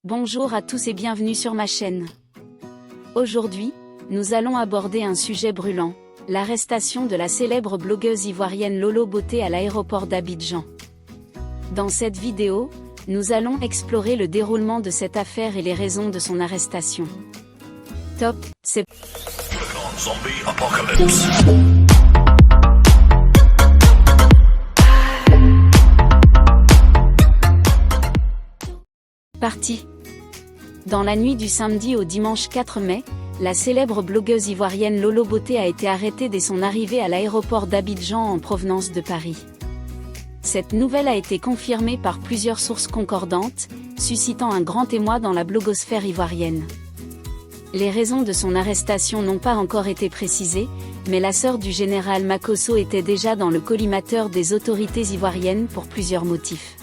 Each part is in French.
Bonjour à tous et bienvenue sur ma chaîne. Aujourd'hui, nous allons aborder un sujet brûlant, l'arrestation de la célèbre blogueuse ivoirienne Lolo Beauté à l'aéroport d'Abidjan. Dans cette vidéo, nous allons explorer le déroulement de cette affaire et les raisons de son arrestation. Top, c'est parti. Dans la nuit du samedi au dimanche 4 mai, la célèbre blogueuse ivoirienne Lolo Beauté a été arrêtée dès son arrivée à l'aéroport d'Abidjan en provenance de Paris. Cette nouvelle a été confirmée par plusieurs sources concordantes, suscitant un grand émoi dans la blogosphère ivoirienne. Les raisons de son arrestation n'ont pas encore été précisées, mais la sœur du général Makosso était déjà dans le collimateur des autorités ivoiriennes pour plusieurs motifs.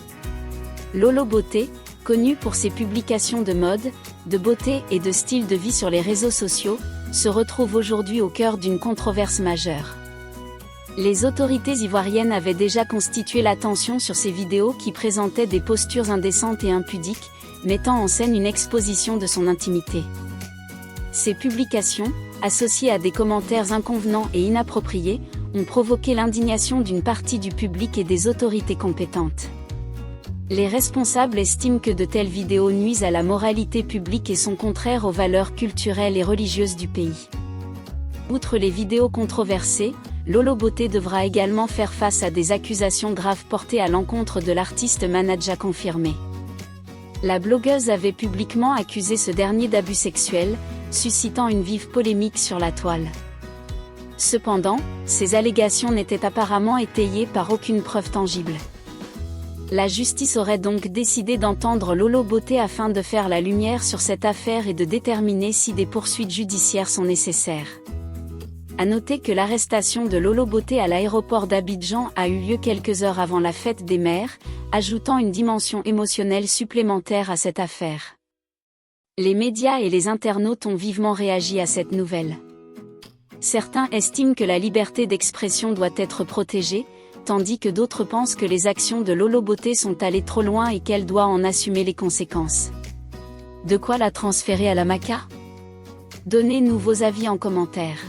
Lolo Beauté, connue pour ses publications de mode, de beauté et de style de vie sur les réseaux sociaux, se retrouve aujourd'hui au cœur d'une controverse majeure. Les autorités ivoiriennes avaient déjà constitué l'attention sur ces vidéos qui présentaient des postures indécentes et impudiques, mettant en scène une exposition de son intimité. Ces publications, associées à des commentaires inconvenants et inappropriés, ont provoqué l'indignation d'une partie du public et des autorités compétentes. Les responsables estiment que de telles vidéos nuisent à la moralité publique et sont contraires aux valeurs culturelles et religieuses du pays. Outre les vidéos controversées, Lolo Beauté devra également faire face à des accusations graves portées à l'encontre de l'artiste manager confirmé. La blogueuse avait publiquement accusé ce dernier d'abus sexuels, suscitant une vive polémique sur la toile. Cependant, ces allégations n'étaient apparemment étayées par aucune preuve tangible. La justice aurait donc décidé d'entendre Lolo Beauté afin de faire la lumière sur cette affaire et de déterminer si des poursuites judiciaires sont nécessaires. À noter que l'arrestation de Lolo Beauté à l'aéroport d'Abidjan a eu lieu quelques heures avant la fête des mères, ajoutant une dimension émotionnelle supplémentaire à cette affaire. Les médias et les internautes ont vivement réagi à cette nouvelle. Certains estiment que la liberté d'expression doit être protégée, tandis que d'autres pensent que les actions de Lolo Beauté sont allées trop loin et qu'elle doit en assumer les conséquences. De quoi la transférer à la Maca ? Donnez-nous vos avis en commentaire.